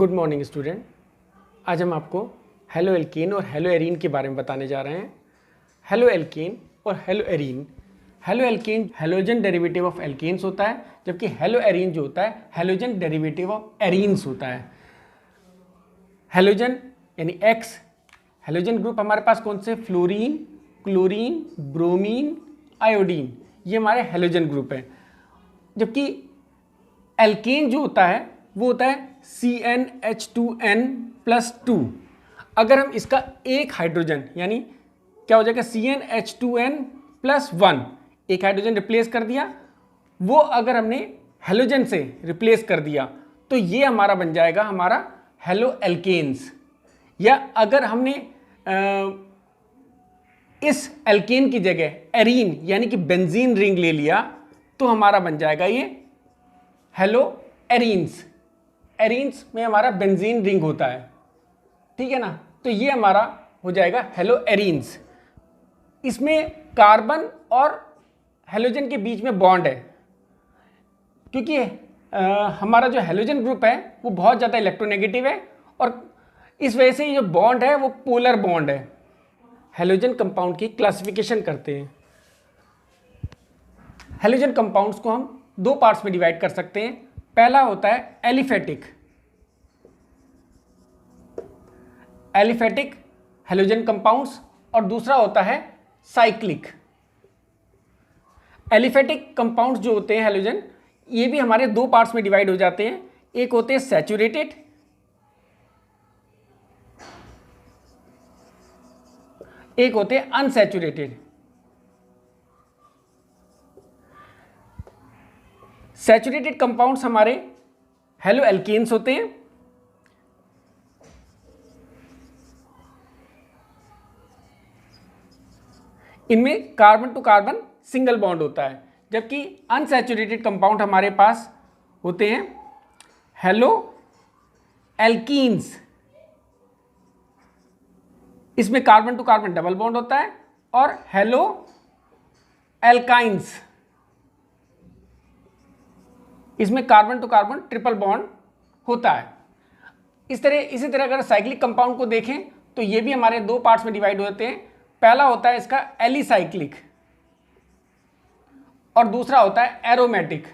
Good morning student. आज हम आपको हेलो एल्कीन और हेलो एरीन के बारे में बताने जा रहे हैं। हेलो एल्कीन और hello arene. Hello alkene halogen derivative of alkenes होता है, जबकि हेलो एरीन जो होता है हेलोजन डेरिवेटिव ऑफ एरीन्स होता है। हेलोजन यानी एक्स, हेलोजन ग्रुप हमारे पास कौन से? फ्लोरीन, क्लोरीन, ब्रोमीन, आयोडीन, ये हमारे हेलोजन ग्रुप है। जबकि एल्केन जो होता है वो होता है CnH2n+2। अगर हम इसका एक हाइड्रोजन यानी क्या हो जाएगा CnH2n+1, एक हाइड्रोजन रिप्लेस कर दिया, वो अगर हमने हेलोजन से रिप्लेस कर दिया तो ये हमारा बन जाएगा हमारा हेलो एल्केन्स। या अगर हमने इस एल्केन की जगह एरीन यानी कि बेंजीन रिंग ले लिया तो हमारा बन जाएगा ये हेलो एरीन्स। एरीन्स में हमारा बेंजीन रिंग होता है, ठीक है ना। तो ये हमारा हो जाएगा हेलो एरीन्स। इसमें कार्बन और हेलोजन के बीच में बॉन्ड है, क्योंकि हमारा जो हेलोजन ग्रुप है वो बहुत ज़्यादा इलेक्ट्रोनेगेटिव है और इस वजह से ये जो बॉन्ड है वो पोलर बॉन्ड है। हेलोजन कंपाउंड की क्लासिफिकेशन करते हैं। हेलोजन कंपाउंड्स को हम दो पार्ट्स में डिवाइड कर सकते हैं। पहला होता है एलिफेटिक हेलोजन कंपाउंड्स और दूसरा होता है साइक्लिक। एलिफेटिक कंपाउंड्स जो होते हैं हेलोजन, ये भी हमारे दो पार्ट्स में डिवाइड हो जाते हैं। एक होते हैं सैचुरेटेड, एक होते हैं अनसैचुरेटेड। सैचुरेटेड कंपाउंड्स हमारे हेलो एल्केन्स होते हैं। इनमें carbon to carbon single bond होता है, जबकि अनसैचुरेटेड कंपाउंड हमारे पास होते हैं हेलो एल्कीन्स। इसमें carbon to carbon double bond होता है। और हेलो एल्काइंस, इसमें carbon to carbon triple bond होता है। इसी तरह अगर साइक्लिक कंपाउंड को देखें तो ये भी हमारे दो पार्ट्स में डिवाइड होते हैं। पहला होता है इसका एलिसाइक्लिक और दूसरा होता है एरोमेटिक।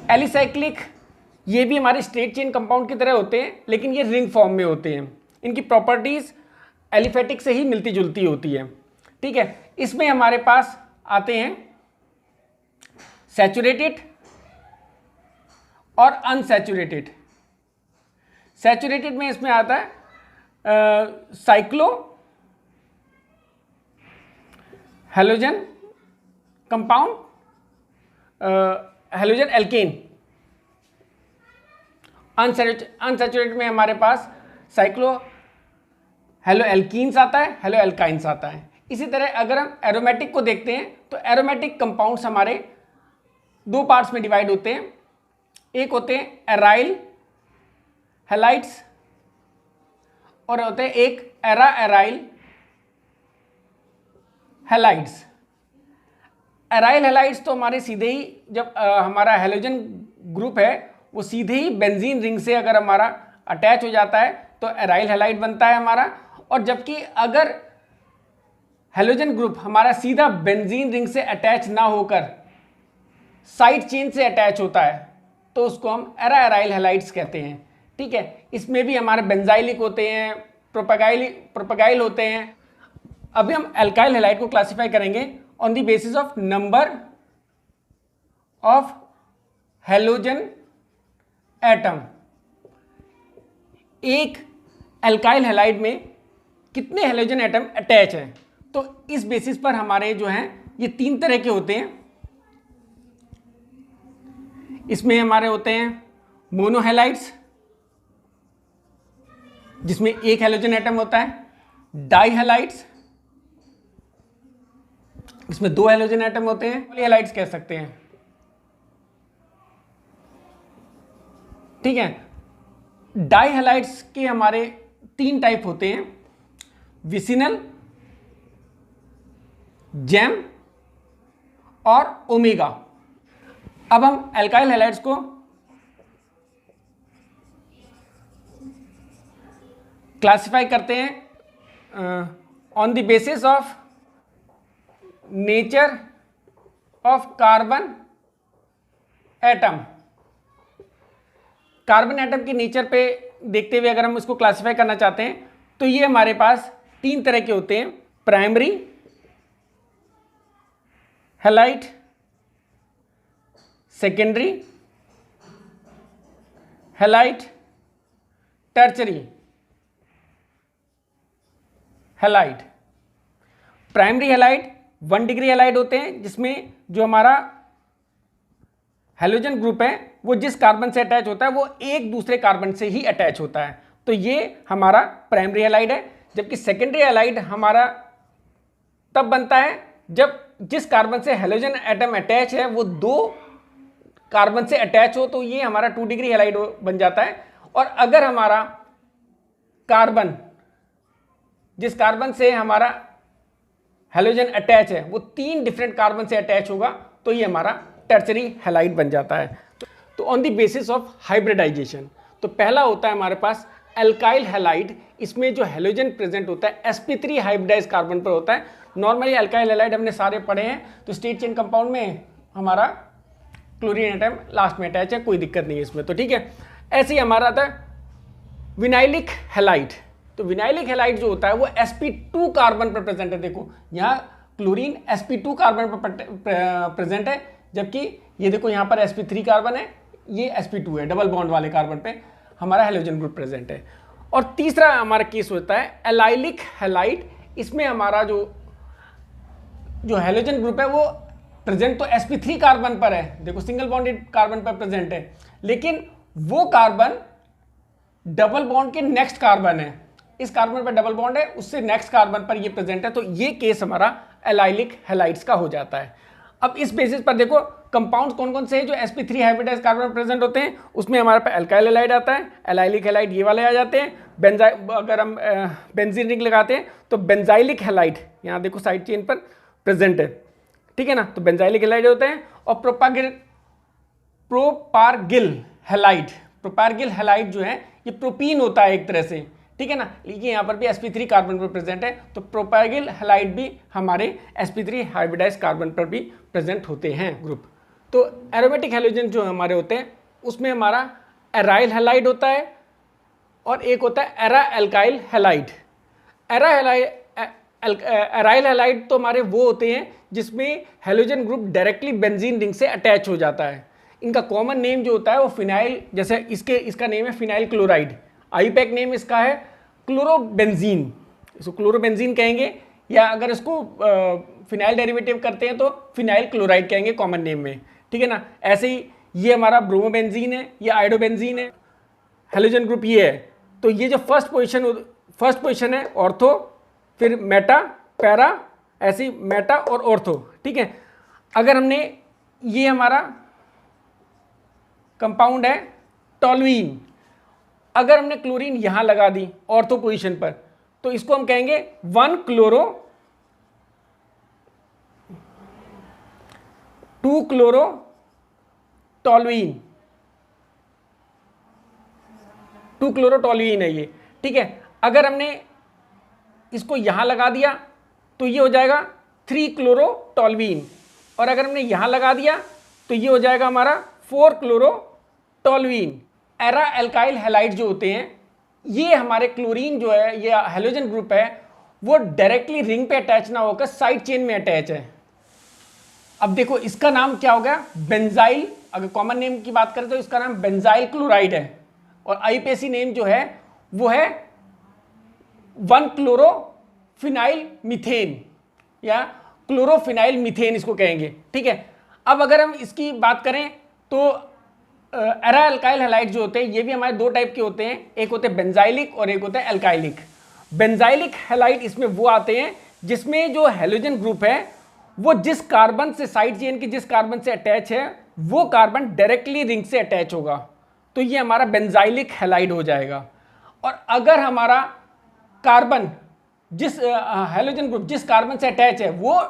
एलिसाइक्लिक ये भी हमारे स्ट्रेट चेन कंपाउंड की तरह होते हैं, लेकिन ये रिंग फॉर्म में होते हैं। इनकी प्रॉपर्टीज एलिफेटिक से ही मिलती जुलती होती है, ठीक है। इसमें हमारे पास आते हैं सैचुरेटेड और अनसैचुरेटेड। सैचुरेटेड में इसमें आता है cyclo halogen compound, halogen alkane. Unsaturated में हमारे पास साइक्लो हेलो एल्कीन्स आता है, हेलो एल्काइंस आता है। इसी तरह अगर हम एरोमेटिक को देखते हैं तो एरोमेटिक कंपाउंड्स हमारे दो पार्ट्स में डिवाइड होते हैं। एक होते हैं एराइल हैलाइड्स और होते हैं एक era aryl halides. Aryl halides तो हमारे सीधे ही जब हमारा हेलोजन ग्रुप है वो सीधे ही बेंजीन रिंग से अगर हमारा अटैच हो जाता है तो एराइल हैलाइड बनता है हमारा। और जबकि अगर हेलोजन ग्रुप हमारा सीधा बेंजीन रिंग से अटैच ना होकर साइड चेन से अटैच होता है तो उसको हम एरा एराइल हैलाइड्स कहते हैं, ठीक है। इसमें भी हमारे बेंजाइलिक होते हैं, प्रोपेगाइल होते हैं। अभी हम एल्काइल हैलाइड को क्लासिफाई करेंगे on the basis of number of halogen atom. एक एल्काइल हैलाइड में कितने हेलोजन एटम अटैच हैं, तो इस बेसिस पर हमारे जो हैं ये तीन तरह के होते हैं। इसमें हमारे होते हैं मोनोहेलाइड्स जिसमें एक हेलोजन एटम होता है, डाईहेलाइड्स इसमें दो हेलोजन एटम होते हैं, पॉलीहेलाइड्स कह सकते हैं, ठीक है। डाईहेलाइड्स के हमारे तीन टाइप होते हैं, विसिनल, जेम और ओमेगा। अब हम एल्काइल हैलाइड्स को क्लासिफाई करते हैं on the basis of nature of carbon atom. Carbon atom की नेचर पे देखते हुए अगर हम इसको क्लासिफाई करना चाहते हैं तो ये हमारे पास 3 तरह के होते हैं, primary halide, secondary halide, tertiary halide. Primary halide 1 degree halide होते हैं, जिसमें जो हमारा हैलोजन ग्रुप है वो जिस कार्बन से अटैच होता है वो एक दूसरे कार्बन से ही अटैच होता है, तो ये हमारा प्राइमरी हैलाइड है। जबकि सेकेंडरी हैलाइड हमारा तब बनता है जब जिस कार्बन से हैलोजन एटम अटैच है वो 2 कार्बन से अटैच हो, तो ये हमारा 2 डिग्री हैलाइड बन जाता है। और अगर हमारा कार्बन जिस कार्बन से हमारा हैलोजन अटैच है वो 3 डिफरेंट कार्बन से अटैच होगा, तो ये हमारा टर्चरी हैलाइड बन जाता है। तो on the basis of hybridization, तो पहला होता है हमारे पास एल्काइल हैलाइड। इसमें जो हैलोजन प्रेजेंट होता है sp3 हाइब्रिडाइज कार्बन पर होता है। नॉर्मली एल्काइल हैलाइड हमने सारे पढ़े हैं, तो स्ट्रेट चेन कंपाउंड में हमारा क्लोरीन एटम लास्ट में अटैच है, कोई दिक्कत नहीं है इसमें, तो ठीक है। ऐसे ही हमारा आता है विनाइलिक हैलाइड। तो विनाइलिक हैलाइड जो होता है वो sp2 कार्बन पर प्रेजेंट है। देखो यहाँ क्लोरीन sp2 कार्बन पर प्रेजेंट है, जबकि ये देखो यहाँ पर sp3 कार्बन है, ये sp2 है, डबल बॉन्ड वाले कार्बन पे हमारा हैलोजन ग्रुप प्रेजेंट है। और तीसरा हमारा केस होता है एलाइलिक हैलाइड। इसमें हमारा जो हैलोजन ग्रुप है वो प्रेजेंट तो sp3 कार्बन पर है, देखो सिंगल बॉन्डेड कार्बन पर प्रेजेंट है, लेकिन वो कार्बन डबल बॉन्ड के नेक्स्ट कार्बन है, इस कार्बन पर डबल बॉन्ड है, उससे नेक्स्ट कार्बन पर ये प्रेजेंट है, तो ये केस हमारा एलाइलिक हैलाइड्स का हो जाता है। अब इस बेसिस पर देखो कंपाउंड्स कौन कौन से हैं जो sp3 हाइब्रिडाइज कार्बन में प्रेजेंट होते हैं, उसमें हमारे पास एल्काइल हैलाइड आता है, एलाइलिक हैलाइड ये वाले आ जाते हैं। अगर हम बेंजीन रिंग लगाते हैं तो बेंजाइलिक हैलाइड यहाँ देखो साइड चेन पर प्रेजेंट है, ठीक है ना, तो बेंजाइलिक हैलाइड होते हैं। और प्रोपारगिल हैलाइड जो है ये प्रोपीन होता है एक तरह से, ठीक है ना, लेकिन यहाँ पर भी sp3 कार्बन पर प्रेजेंट है, तो प्रोपारगिल हैलाइड भी हमारे sp3 हाइब्रिडाइज कार्बन पर भी प्रेजेंट होते हैं ग्रुप। तो एरोमेटिक हैलोजन जो हमारे होते हैं उसमें हमारा एराइल हैलाइड होता है और एक होता है era alkyl halide. Aryl halide तो हमारे वो होते हैं जिसमें halogen group directly benzene ring से अटैच हो जाता है। इनका कॉमन नेम जो होता है वो फिनाइल, जैसे इसका नेम है फिनाइल क्लोराइड, आईपैक नेम इसका है क्लोरोबेंजीन, इसको क्लोरोबेंजीन कहेंगे, या अगर इसको फिनाइल डेरिवेटिव करते हैं तो फिनाइल क्लोराइड कहेंगे कॉमन नेम में, ठीक है ना। ऐसे ही ये हमारा ब्रोमोबेंजीन है, ये आयोडोबेंजीन है, हैलोजन ग्रुप ये है। तो ये जो फर्स्ट पोजीशन है ऑर्थो, फिर मेटा, पैरा, ऐसी मेटा और ऑर्थो, ठीक है। अगर हमने ये हमारा कंपाउंड है टॉलुइन, अगर हमने क्लोरीन यहां लगा दी ऑर्थो पोजीशन पर तो इसको हम कहेंगे 1 chloro 2 chloro toluene, 2 chloro toluene है ये, ठीक है। अगर हमने इसको यहां लगा दिया तो ये हो जाएगा 3 क्लोरो टॉलुइन, और अगर हमने यहां लगा दिया तो ये हो जाएगा हमारा 4 chloro toluene. Era alkyl halide जो होते हैं ये हमारे क्लोरीन जो है ये हैलोजन ग्रुप है वो डायरेक्टली रिंग पे अटैच ना होकर साइड चेन में अटैच है। अब देखो इसका नाम क्या हो गया, बेंजाइल, अगर कॉमन नेम की बात करें तो इसका नाम बेंजाइल क्लोराइड है, और आईपीएसी नेम जो है वो है 1 क्लोरोफिनाइल मीथेन या क्लोरोफिनाइल मीथेन इसको कहेंगे, ठीक है। अब अगर हम इसकी बात करें तो एरा एल्काइल हैलाइड जो होते हैं ये भी हमारे 2 टाइप के होते हैं, एक होते हैं बेंजाइलिक और एक होता है एल्काइलिक। बेंजाइलिक हैलाइड इसमें वो आते हैं जिसमें जो हैलोजन ग्रुप है वो जिस कार्बन से साइड चेन के जिस कार्बन से अटैच है वो कार्बन डायरेक्टली रिंग से अटैच होगा, तो ये हमारा बेंजाइलिक हैलाइड हो जाएगा। और अगर हमारा कार्बन जिस हैलोजन ग्रुप जिस कार्बन से अटैच है वो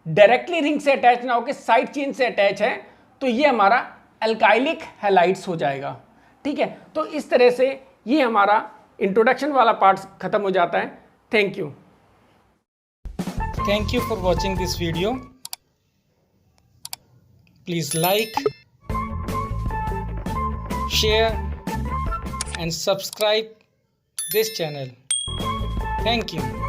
डायरेक्टली रिंग से अटैच ना होकर साइड चेन से अटैच है तो ये हमारा एल्काइलिक हैलाइड्स हो जाएगा, ठीक है। तो इस तरह से ये हमारा इंट्रोडक्शन वाला पार्ट खत्म हो जाता है। Thank you. Thank you for watching this video. Please like, share and subscribe this channel. Thank you.